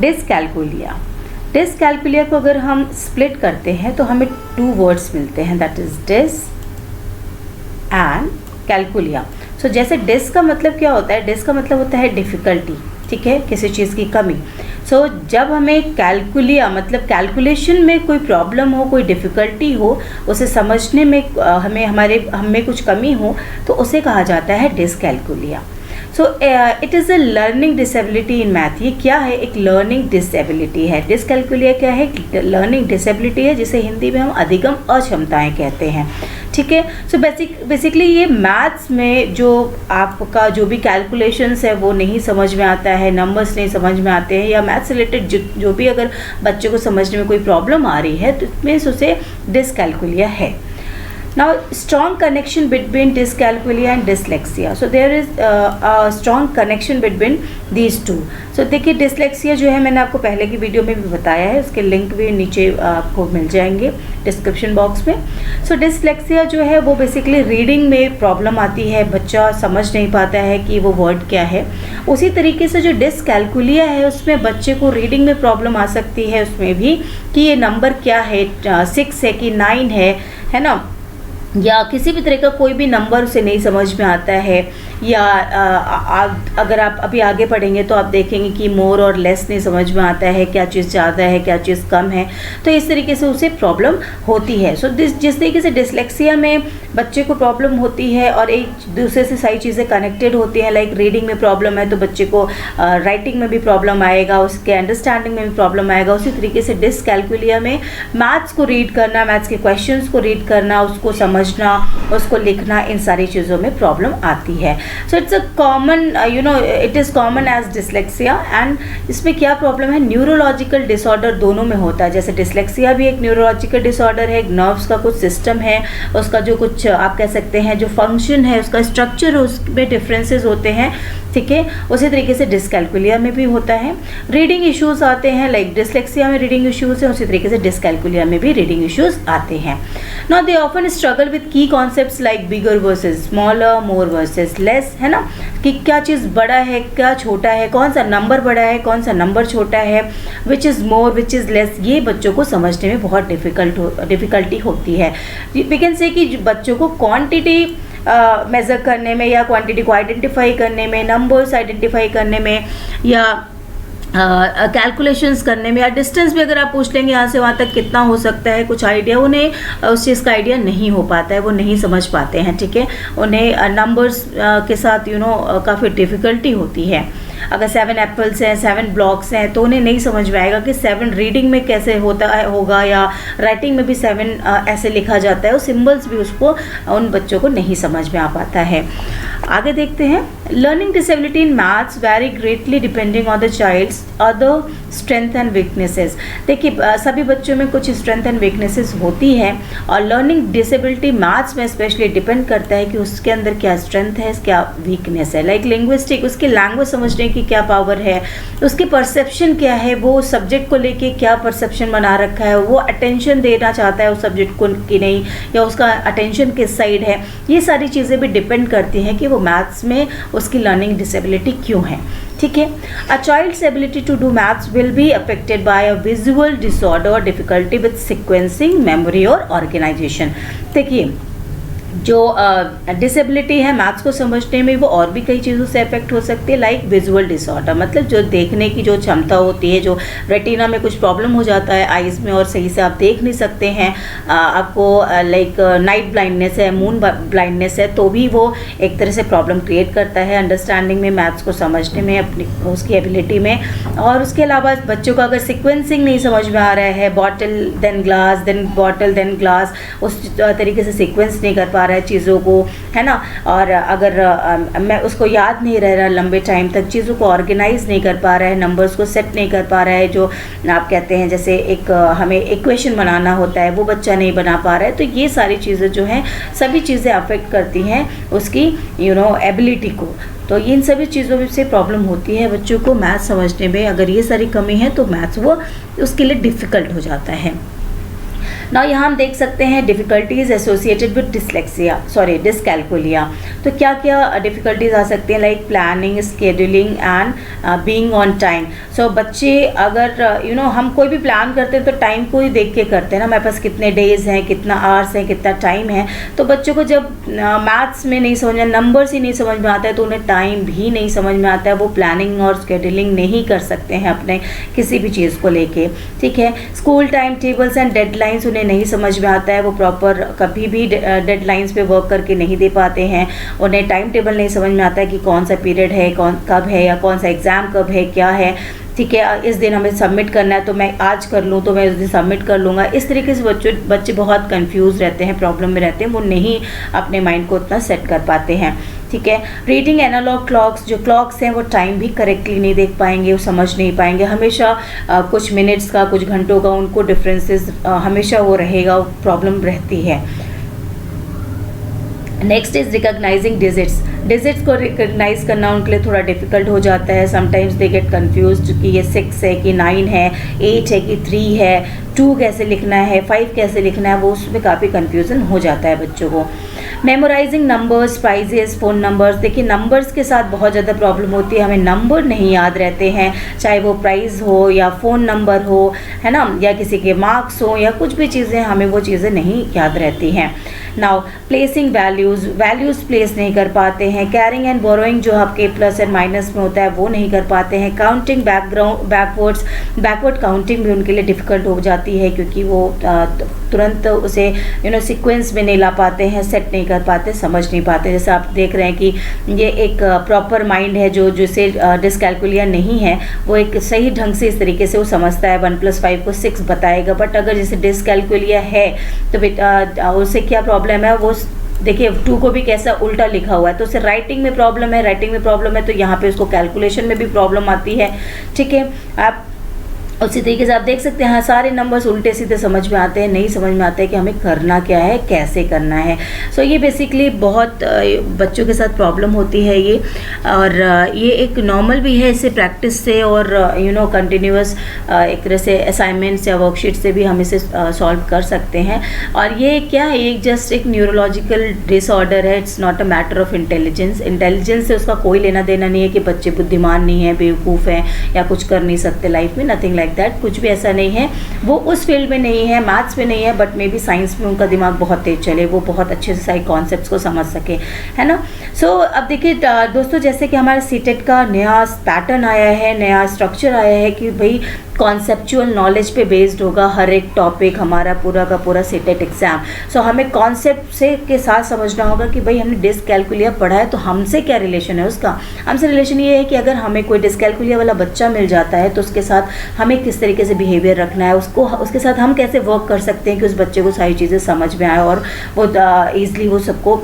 Dyscalculia. Dyscalculia को अगर हम स्प्लिट करते हैं तो हमें 2 वर्ड्स मिलते हैं, दैट इज डिस एंड कैलकुलिया। सो जैसे डिस का मतलब क्या होता है, डिस का मतलब होता है डिफ़िकल्टी, ठीक है, किसी चीज़ की कमी। सो जब हमें कैलकुलिया मतलब कैलकुलेशन में कोई प्रॉब्लम हो, कोई डिफ़िकल्टी हो, उसे समझने में हमें कुछ कमी हो, तो उसे कहा जाता है dyscalculia. So it is a learning disability in math. ये क्या है, एक लर्निंग डिसेबिलिटी है। डिसकैलकुलिया क्या है, लर्निंग डिसेबिलिटी है, जिसे हिंदी में हम अधिगम अक्षमताएं कहते हैं, ठीक है। सो बेसिकली ये मैथ्स में जो आपका जो भी कैलकुलेशंस है वो नहीं समझ में आता है, नंबर्स नहीं समझ में आते हैं, या मैथ्स रिलेटेड जो भी अगर बच्चे को समझने में कोई प्रॉब्लम आ रही है तो इसमें उसे डिसकैलकुलिया है। Now, strong connection between dyscalculia and dyslexia. So there is a strong connection between these two. So देखिए dyslexia जो है मैंने आपको पहले की वीडियो में भी बताया है, उसके लिंक भी नीचे आपको मिल जाएंगे डिस्क्रिप्शन बॉक्स में। So dyslexia जो है वो बेसिकली रीडिंग में प्रॉब्लम आती है, बच्चा समझ नहीं पाता है कि वो वर्ड क्या है। उसी तरीके से जो डिसकैलकुलिया है उसमें बच्चे को रीडिंग में प्रॉब्लम आ सकती है उसमें भी, कि ये नंबर क्या है, 6 है कि 9 है ना, या किसी भी तरह का कोई भी नंबर उसे नहीं समझ में आता है। या अगर आप अभी आगे पढ़ेंगे तो आप देखेंगे कि मोर और लेस नहीं समझ में आता है, क्या चीज़ ज़्यादा है क्या चीज़ कम है, तो इस तरीके से उसे प्रॉब्लम होती है। सो जिस तरीके से डिसलेक्सिया में बच्चे को प्रॉब्लम होती है और एक दूसरे से सारी चीज़ें कनेक्टेड होती हैं, लाइक रीडिंग में प्रॉब्लम है तो बच्चे को राइटिंग में भी प्रॉब्लम आएगा, उसके अंडरस्टैंडिंग में भी प्रॉब्लम आएगा। उसी तरीके से डिसकैलकुलिया में मैथ्स को रीड करना, मैथ्स के क्वेश्चंस को रीड करना, उसको समझना, उसको लिखना, इन सारी चीज़ों में प्रॉब्लम आती है। So it's a common it is common as dyslexia. And इसमें क्या प्रॉब्लम है, न्यूरोलॉजिकल डिसऑर्डर दोनों में होता है। जैसे डिसलेक्सिया भी एक न्यूरोलॉजिकल डिसऑर्डर है, नर्व्स का कुछ सिस्टम है, उसका जो कुछ आप कह सकते हैं जो फंक्शन है, उसका स्ट्रक्चर है, उसमें डिफरेंसेस होते हैं, ठीक है। उसी तरीके से डिसकैलकुलिया में भी होता है। रीडिंग इश्यूज आते हैं, लाइक डिसलेक्सिया में रीडिंग इश्यूज हैं, उसी तरीके से डिसकैलकुलिया में भी रीडिंग इश्यूज आते हैं। Now they often struggle with key concepts like bigger versus smaller, more versus less, है ना, कि क्या चीज़ बड़ा है क्या छोटा है, कौन सा नंबर बड़ा है कौन सा नंबर छोटा है, which is more which is less, ये बच्चों को समझने में बहुत डिफ़िकल्टी होती है। वी कैन से कि बच्चों को क्वांटिटी मेज़र करने में, या क्वांटिटी को आइडेंटिफाई करने में, नंबर्स आइडेंटिफाई करने में, या कैलकुलेशंस करने में, या डिस्टेंस भी अगर आप पूछ लेंगे यहाँ से वहाँ तक कितना हो सकता है, कुछ आइडिया उन्हें उस चीज़ का आइडिया नहीं हो पाता है, वो नहीं समझ पाते हैं, ठीक है। उन्हें नंबर्स के साथ काफ़ी डिफ़िकल्टी होती है। अगर 7 एप्पल्स हैं, 7 ब्लॉक्स हैं, तो उन्हें नहीं समझ में आएगा कि 7 रीडिंग में कैसे होगा, या राइटिंग में भी 7 ऐसे लिखा जाता है। वो सिम्बल्स भी उसको उन बच्चों को नहीं समझ में आ पाता है। आगे देखते हैं, learning disability in maths very greatly depending on the child's other strength and weaknesses. देखिए सभी बच्चों में कुछ स्ट्रेंथ एंड वीकनेसेस होती है, और लर्निंग डिसेबिलिटी मैथ्स में स्पेशली डिपेंड करता है कि उसके अंदर क्या स्ट्रेंथ है, क्या वीकनेस है। लाइक लिंग्विस्टिक, उसकी लैंग्वेज समझने की क्या पावर है, उसकी परसेप्शन क्या है, वो सब्जेक्ट को लेके क्या परसेप्शन बना रखा है, वो अटेंशन देना चाहता है उस सब्जेक्ट को कि नहीं, या उसका अटेंशन किस साइड है, ये सारी चीज़ें भी डिपेंड करती हैं कि वो मैथ्स में उसकी लर्निंग डिसेबिलिटी क्यों है, ठीक है। A child's ability to do maths will be affected by a visual disorder, difficulty with sequencing, memory और ऑर्गेनाइजेशन। देखिए जो डिसेबिलिटी है मैथ्स को समझने में, वो और भी कई चीज़ों से अफेक्ट हो सकती है, लाइक विजुअल डिसऑर्डर, मतलब जो देखने की जो क्षमता होती है, जो रेटिना में कुछ प्रॉब्लम हो जाता है आइज़ में, और सही से आप देख नहीं सकते हैं, आपको लाइक नाइट ब्लाइंडनेस है, मून ब्लाइंडनेस है, तो भी वो एक तरह से प्रॉब्लम क्रिएट करता है अंडरस्टैंडिंग में, मैथ्स को समझने में, अपनी उसकी एबिलिटी में। और उसके अलावा बच्चों का अगर सिक्वेंसिंग नहीं समझ में आ रहा है, bottle then glass then bottle then glass, उस तरीके से सिक्वेंस नहीं कर पा रहा है चीज़ों को, है ना, और अगर मैं उसको याद नहीं रह रहा लंबे टाइम तक, चीज़ों को ऑर्गेनाइज नहीं कर पा रहा है, नंबर्स को सेट नहीं कर पा रहा है, जो आप कहते हैं जैसे एक हमें इक्वेशन बनाना होता है वो बच्चा नहीं बना पा रहा है, तो ये सारी चीज़ें जो हैं सभी चीज़ें अफेक्ट करती हैं उसकी एबिलिटी को। तो इन सभी चीज़ों से प्रॉब्लम होती है बच्चों को मैथ्स समझने में। अगर ये सारी कमी है तो मैथ्स वो उसके लिए डिफ़िकल्ट हो जाता है। ना यहाँ हम देख सकते हैं डिफ़िकल्टीज़ एसोसिएटेड विद डिसकैल्कुलिया। तो क्या क्या डिफ़िकल्टीज़ आ सकती हैं, like planning, scheduling and being on time. So बच्चे अगर हम कोई भी प्लान करते हैं तो टाइम को ही देख के करते हैं ना, हमारे पास कितने डेज़ हैं, कितना आवर्स है, कितना टाइम है। तो बच्चों को जब मैथ्स में नहीं समझ में, नंबर्स ही नहीं समझ में आता है तो उन्हें टाइम भी नहीं समझ में आता है, वो प्लानिंग और स्केड्यूलिंग नहीं कर सकते हैं अपने किसी भी चीज़ को लेके। ठीक है, school time tables and deadlines उन्हें नहीं समझ में आता है, वो प्रॉपर कभी भी डेडलाइंस पे वर्क करके नहीं दे पाते हैं। उन्हें टाइम टेबल नहीं समझ में आता है कि कौन सा पीरियड है, कब है, या कौन सा एग्ज़ाम कब है, क्या है। ठीक है, इस दिन हमें सबमिट करना है तो मैं आज कर लूँ तो मैं उस दिन सबमिट कर लूँगा। इस तरीके से बच्चे बहुत कंफ्यूज रहते हैं, प्रॉब्लम में रहते हैं, वो नहीं अपने माइंड को उतना सेट कर पाते हैं। ठीक है, रीडिंग एनालॉग क्लॉक्स, जो क्लॉक्स हैं वो टाइम भी करेक्टली नहीं देख पाएंगे, वो समझ नहीं पाएंगे, हमेशा कुछ मिनट्स का, कुछ घंटों का उनको डिफरेंसेस हमेशा वो रहेगा, वो प्रॉब्लम रहती है। नेक्स्ट इज रिकॉग्नाइजिंग डिजिट्स को रिकॉग्नाइज करना उनके लिए थोड़ा डिफिकल्ट हो जाता है। समटाइम्स दे गेट कन्फ्यूज्ड कि ये 6 है कि 9 है, 8 है कि 3 है, 2 कैसे लिखना है, 5 कैसे लिखना है, वो उसमें काफ़ी कन्फ्यूज़न हो जाता है बच्चों को। Memorizing numbers, prices, phone numbers, देखिए नंबर्स के साथ बहुत ज़्यादा प्रॉब्लम होती है, हमें नंबर नहीं याद रहते हैं, चाहे वो प्राइज़ हो या फ़ोन नंबर हो, है ना, या किसी के मार्क्स हो या कुछ भी चीज़ें, हमें वो चीज़ें नहीं याद रहती हैं। नाउ प्लेसिंग वैल्यूज़ प्लेस नहीं कर पाते हैं। कैरिंग एंड बोरोइंग जो आपके प्लस एंड माइनस में होता है वो नहीं कर पाते हैं। काउंटिंग बैकवर्ड काउंटिंग भी उनके लिए डिफ़िकल्ट हो जाती है, क्योंकि वो तुरंत उसे सीक्वेंस में नहीं ला पाते हैं, सेट नहीं कर पाते, समझ नहीं पाते। जैसे आप देख रहे हैं कि ये एक प्रॉपर माइंड है जो जिसे डिसकैल्कुलिया नहीं है, वो एक सही ढंग से इस तरीके से वो समझता है 1 + 5 को 6 बताएगा। बट अगर जैसे डिसकैल्कुलिया है तो बेटा उसे क्या प्रॉब्लम है, वो देखिए 2 को भी कैसा उल्टा लिखा हुआ है, तो उसे राइटिंग में प्रॉब्लम है, तो यहाँ पे उसको कैलकुलेशन में भी प्रॉब्लम आती है। ठीक है, आप उसी तरीके से आप देख सकते हैं, हाँ सारे नंबर्स उल्टे सीधे समझ में आते हैं, नहीं समझ में आता है कि हमें करना क्या है, कैसे करना है। सो ये बेसिकली बहुत बच्चों के साथ प्रॉब्लम होती है ये, और ये एक नॉर्मल भी है, इससे प्रैक्टिस से और कंटिन्यूअस एक तरह से असाइनमेंट्स या वर्कशीट से भी हम इसे सॉल्व कर सकते हैं। और ये क्या है, ये जस्ट एक न्यूरोलॉजिकल डिसऑर्डर है, it's not a matter of intelligence से उसका कोई लेना देना नहीं है कि बच्चे बुद्धिमान नहीं है, बेवकूफ़ हैं या कुछ कर नहीं सकते लाइफ में, नथिंग लाइक दैट, कुछ भी ऐसा नहीं है। वो उस फील्ड में नहीं है, मैथ्स में नहीं है, बट मे बी साइंस में उनका दिमाग बहुत तेज चले, वो बहुत अच्छे से सारे कॉन्सेप्ट्स को समझ सके, है ना। सो अब देखिए दोस्तों, जैसे कि हमारे सीटेट का नया पैटर्न आया है, नया स्ट्रक्चर आया है कि भाई कॉन्सेप्चुअल नॉलेज पे बेस्ड होगा हर एक टॉपिक, हमारा पूरा का पूरा सीटेट एग्जाम। सो हमें कॉन्सेप्ट से के साथ समझना होगा कि भाई हमने डिसकैल्कुलिया पढ़ा है तो हमसे क्या रिलेशन है उसका। हमसे रिलेशन ये है कि अगर हमें कोई डिसकैल्कुलिया वाला बच्चा मिल जाता है तो उसके साथ हमें किस तरीके से बिहेवियर रखना है, उसके साथ हम कैसे वर्क कर सकते हैं कि उस बच्चे को सारी चीज़ें समझ में आए और वो ईज़िली वो सबको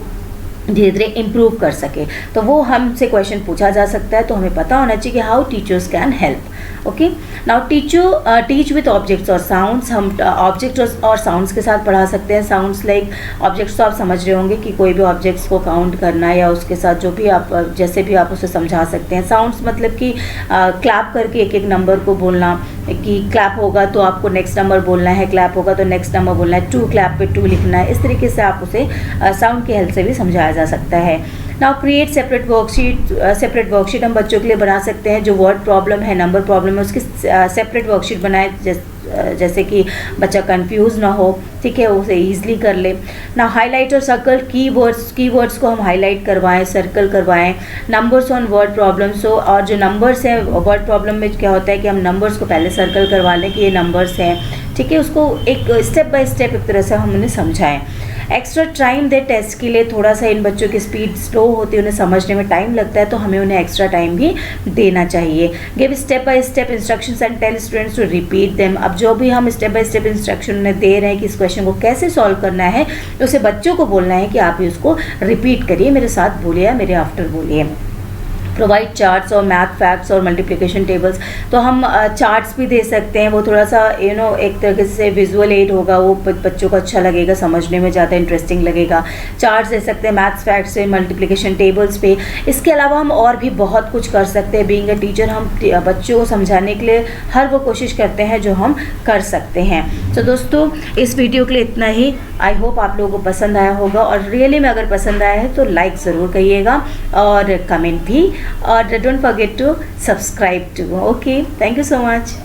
धीरे धीरे इम्प्रूव कर सके। तो वो हमसे क्वेश्चन पूछा जा सकता है, तो हमें पता होना चाहिए कि how teachers can help. Okay, now teach with objects और साउंड्स। हम ऑब्जेक्ट और साउंड्स के साथ पढ़ा सकते हैं। साउंड्स लाइक ऑब्जेक्ट्स तो आप समझ रहे होंगे कि कोई भी ऑब्जेक्ट्स को काउंट करना या उसके साथ जो भी आप जैसे भी आप उसे समझा सकते हैं। साउंड्स मतलब कि क्लैप करके एक एक नंबर को बोलना, कि क्लैप होगा तो आपको नेक्स्ट नंबर बोलना है, क्लैप होगा तो नेक्स्ट नंबर बोलना है, 2 क्लैप पे 2 लिखना है। इस तरीके से आप उसे साउंड की हेल्प से भी समझाया जा सकता है। नाउ क्रिएट सेपरेट वर्कशीट हम बच्चों के लिए बना सकते हैं। जो वर्ड प्रॉब्लम है, नंबर प्रॉब्लम है, उसकी सेपरेट वर्कशीट बनाए, जैसे कि बच्चा कंफ्यूज ना हो, ठीक है, उसे ईजिली कर ले ना। हाईलाइट और सर्कल कीवर्ड्स को हम हाईलाइट करवाएं, सर्कल करवाएं। Numbers on word problem. So और जो नंबर्स हैं वर्ड प्रॉब्लम में क्या होता है कि हम नंबर्स को पहले सर्कल करवा लें कि ये नंबर्स हैं, ठीक है, उसको एक स्टेप बाय स्टेप एक तरह से हम उन्हें समझाएं। एक्स्ट्रा टाइम दे टेस्ट के लिए, थोड़ा सा इन बच्चों की स्पीड स्लो होती है, उन्हें समझने में टाइम लगता है, तो हमें उन्हें एक्स्ट्रा टाइम भी देना चाहिए। Give step by step instructions and tell students to repeat them. अब जो भी हम स्टेप बाय स्टेप इंस्ट्रक्शन उन्हें दे रहे हैं कि इस क्वेश्चन को कैसे सॉल्व करना है, तो उसे बच्चों को बोलना है कि आप ही उसको रिपीट करिए, मेरे साथ बोलिए या मेरे आफ्टर बोलिए। प्रोवाइड चार्ट्स और मैथ फैक्ट्स और मल्टीप्लिकेशन टेबल्स। तो हम चार्ट्स भी दे सकते हैं, वो थोड़ा सा एक तरीके से विजुअल एड होगा, वो बच्चों को अच्छा लगेगा, समझने में ज़्यादा इंटरेस्टिंग लगेगा। चार्ट्स दे सकते हैं मैथ्स फैक्ट्स पे, मल्टीप्लिकेशन टेबल्स पे। इसके अलावा हम और भी बहुत कुछ कर सकते हैं। बीइंग अ टीचर हम बच्चों को समझाने के लिए हर वो कोशिश करते हैं जो हम कर सकते हैं। तो दोस्तों इस वीडियो के लिए इतना ही। आई होप आप लोगों को पसंद आया होगा, और रियली में अगर पसंद आया है तो लाइक ज़रूर करिएगा और कमेंट भी, और don't forget to subscribe to. Okay, thank you so much.